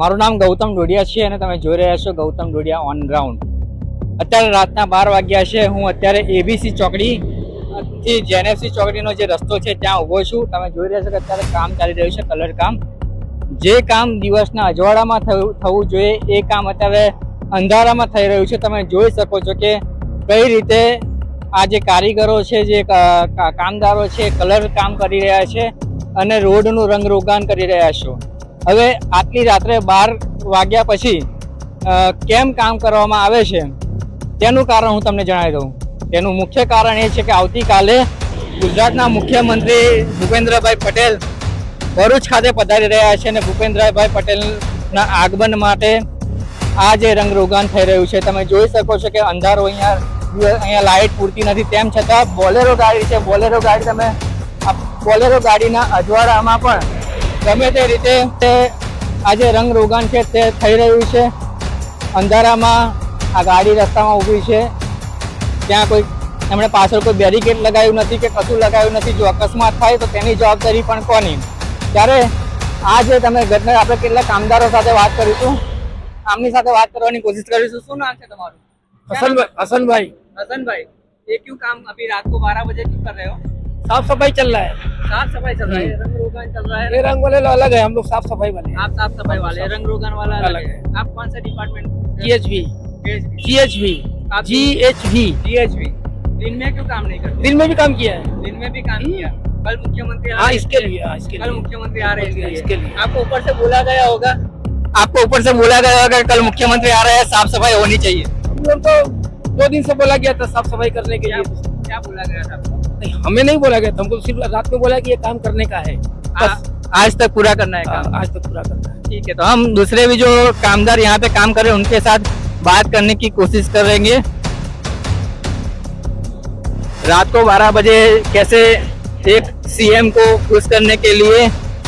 મારું નામ ગૌતમ ડોડિયા છે અને તમે જોઈ રહ્યા છો ગૌતમ ડોડિયા ઓન ગ્રાઉન્ડ. અત્યારે રાતના 12 વાગ્યા છે. હું અત્યારે એબીસી ચોકડી થી જેએનએફસી ચોકડીનો જે રસ્તો છે ત્યાં ઊભો છું. તમે જોઈ રહ્યા છો કે અત્યારે કામ ચાલી રહ્યું છે, કલર કામ. જે કામ દિવસના અજવાળામાં થવું જોઈએ એ કામ અત્યારે અંધારામાં થઈ રહ્યું છે. તમે જોઈ શકો છો કે કઈ રીતે આ જે કારીગરો છે, જે કામદારો છે, કલર કામ કરી રહ્યા છે અને રોડનું રંગરોગાન કરી રહ્યા છો. હવે આટલી રાત્રે 12 વાગ્યા પછી કેમ કામ કરવામાં આવે છે તેનું કારણ હું તમને જણાવી દઉં. તેનું મુખ્ય કારણ એ છે કે આવતીકાલે ગુજરાતના મુખ્યમંત્રી ભૂપેન્દ્રભાઈ પટેલ ભરૂચ ખાતે પધારી રહ્યા છે અને ભૂપેન્દ્રભાઈ પટેલના આગમન માટે આ જે રંગરોગાન થઈ રહ્યું છે. તમે જોઈ શકો છો કે અંધારો અહીંયા લાઇટ પૂરતી નથી, તેમ છતાં બોલેરો ગાડી છે. બોલેરો ગાડીના અજવાળામાં પણ ગમે તે રીતે આ જે રંગરોગાન છે તે થઈ રહ્યું છે. અંધારામાં આ ગાડી રસ્તામાં ઊભી છે, ત્યાં કોઈ એમણે પાછળ કોઈ બેરિકેડ લગાવ્યું નથી કે કશું લગાવ્યું નથી. જો અકસ્માત થાય તો તેની જવાબદારી પણ કોની? ત્યારે આ જે તમે ઘટના, આપણે કેટલાક કામદારો સાથે વાત કરીશું, આમની સાથે વાત કરવાની કોશિશ કરીશું. શું નામ છે તમારું? हसन भाई हसन भाई, ये क्यों काम अभी रात को 12 बजे क्यों कर रहे हो? साफ सफाई चल रहा है। साफ सफाई चल रहा है, रंग रोगान चल रहा है। ये रंग वाले अलग है, हम लोग साफ सफाई वाले हैं। आप साफ सफाई वाले, रंग रोगान वाला अलग है। आप कौन सा डिपार्टमेंट? GHB आप GHB। दिन में क्यों काम नहीं करते? दिन में भी काम किया है। दिन में भी काम किया। कल मुख्यमंत्री हाँ इसके लिए कल मुख्यमंत्री आ रहे हैं इसके लिए आपको ऊपर से बोला गया होगा कल मुख्यमंत्री आ रहे हैं, साफ सफाई होनी चाहिए। हम लोग तो 2 दिन से बोला गया था साफ सफाई करने के लिए। क्या बोला गया था? नहीं, हमें नहीं बोला गया था, हमको सिर्फ रात में बोला कि ये काम करने का है, आज तक पूरा करना है काम। आज तक पूरा करना है। ठीक है, तो हम दूसरे भी जो कामदार यहाँ पे काम कर रहे हैं उनके साथ बात करने की कोशिश करेंगे। रात को 12 बजे कैसे एक सीएम को खुश करने के लिए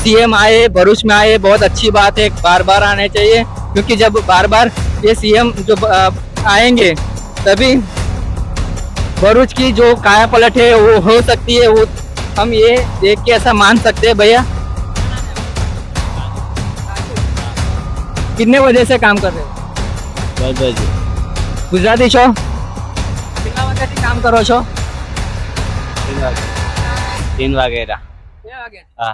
सीएम आए, भरूच में आए, बहुत अच्छी बात है। बार बार आने चाहिए, क्योंकि जब बार बार ये सीएम जो आएंगे तभी भरूच की जो काया पलट है वो हो सकती है। वो हम ये देख के ऐसा मान सकते हैं। भैया कितने बजे से काम कर रहे हो? 10 बजे। गुजराती છો? કેટલા વાગ્યાથી કામ કરો છો? 3 વાગ્યા. હા.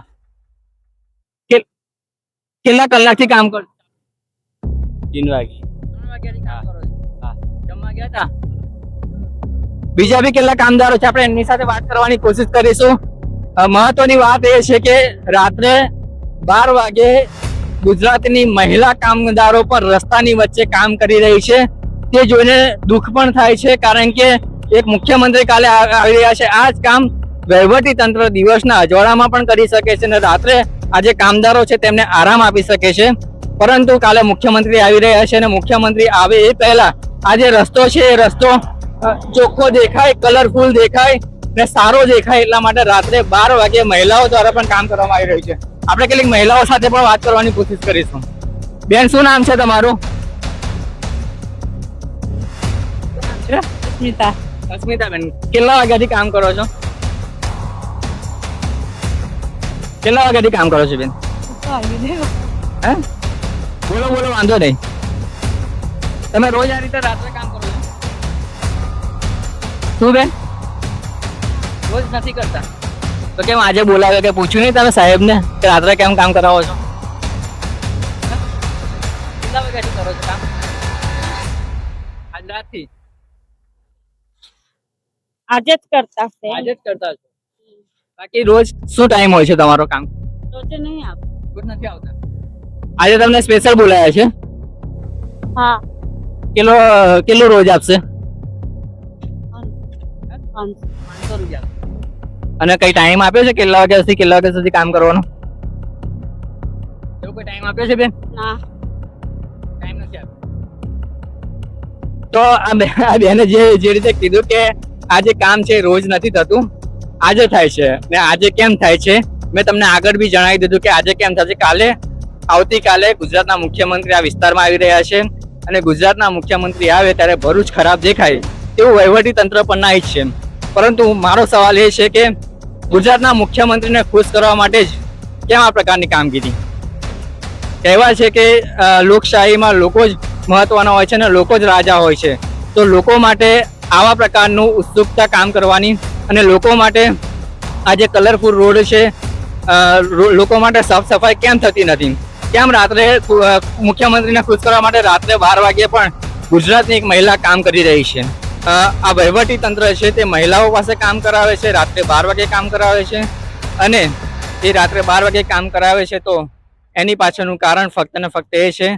કેટલા કલાકથી કામ કરો છો? 3 વાગે. 3 વાગ્યાથી કામ કરો છો? હા. જમવા ગયા હતા? બીજા બી કેટલા કામદારો છે, આપણે એમની સાથે વાત કરવાની કોશિશ કરીશું. મહત્વની વાત એ છે કે રાત્રે 12 વાગે ગુજરાતની મહિલા કામદારો પર રસ્તાની વચ્ચે કામ કરી રહી છે. તે જોઈને દુઃખ પણ થાય છે, કારણ કે એક મુખ્યમંત્રી કાલે આવી રહ્યા છે. આ જ કામ વહીવટી તંત્ર દિવસના અજવાળામાં પણ કરી શકે છે અને રાત્રે આ જે કામદારો છે તેમને આરામ આપી શકે છે. પરંતુ કાલે મુખ્યમંત્રી આવી રહ્યા છે અને મુખ્યમંત્રી આવે એ પહેલા આ જે રસ્તો છે એ રસ્તો ચોખ્ખો દેખાય, કલરફુલ દેખાય ને સારો દેખાય, એટલા માટે રાત્રે 12 વાગે મહિલાઓ દ્વારા પણ કામ કરવામાં આવી રહ્યું છે. આપણે કેટલીક મહિલાઓ સાથે પણ વાત કરવાની કોશિશ કરીશું. બેન, શું નામ છે તમારું? અસ્મિતાબેન, કેટલા વાગ્યાથી કામ કરો છો? કેટલા વાગ્યાથી કામ કરો છો બેન? હે? બોલો વાંધો નહીં. તમે રોજ આ રીતે રાત્રે કામ કરો છો? શું બેન, રોજ નથી કરતા? તો કેમ આજે બોલાવ્યો, કે પૂછ્યું નહીં તમે સાહેબને કે રાત્રે કેમ કામ કરાવો છો? કેટલા વાગ્યાથી કરો છો કામ? આજ રાતથી? આજે જ કરતા છે. આજે જ કરતા છો? બાકી રોજ શું ટાઈમ હોય છે તમારો કામ? રોજે નહીં આવે. રોજ નથી આવતા? આજે તમને સ્પેશિયલ બોલાયા છે? હા. કેટલો રોજ આપશે? 500 રૂપિયા. અને કઈ ટાઈમ આપ્યો છે કેટલા વાગ્યાથી કેટલા વાગ્યા સુધી કામ કરવાનો? એવો કોઈ ટાઈમ આપ્યો છે બેન? ના, ટાઈમ નથી આપ્યો. તો આ બેને જે રીતે કીધું કે આ જે કામ છે રોજ નથી થતું, આજે થાય છે. ને આજે કેમ થાય છે મેં તમને આગળ બી જણાવી દીધું કે આજે કેમ થશે. આવતીકાલે ગુજરાતના મુખ્યમંત્રી આ વિસ્તારમાં આવી રહ્યા છે અને ગુજરાતના મુખ્યમંત્રી આવે ત્યારે ભરૂચ ખરાબ દેખાય તેવું વહીવટી તંત્ર પણ ના ઈચ્છે. પરંતુ મારો સવાલ એ છે કે ગુજરાતના મુખ્યમંત્રીને ખુશ કરવા માટે જ કેમ આ પ્રકારની કામગીરી? કહેવાય છે કે લોકશાહીમાં લોકો જ મહત્વના હોય છે અને લોકો જ રાજા હોય છે. તો લોકો માટે આવા પ્રકારનું ઉત્સુકતા કામ કરવાની અને લોકો માટે આ જે કલરફુલ રોડ છે લોકો માટે સાફ સફાઈ કેમ થતી નથી, કેમ રાત્રે મુખ્યમંત્રીને ખુશ કરવા માટે રાત્રે 12 વાગ્યે પણ ગુજરાતની એક મહિલા કામ કરી રહી છે. આ વહીવટી તંત્ર છે તે મહિલાઓ પાસે કામ કરાવે છે, રાત્રે 12 વાગે કામ કરાવે છે અને એ રાત્રે 12 વાગે કામ કરાવે છે. તો એની પાછળનું કારણ ફક્ત ને ફક્ત એ છે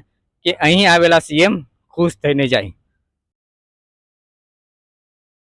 કે અહીં આવેલા સીએમ ખુશ થઈને જાય.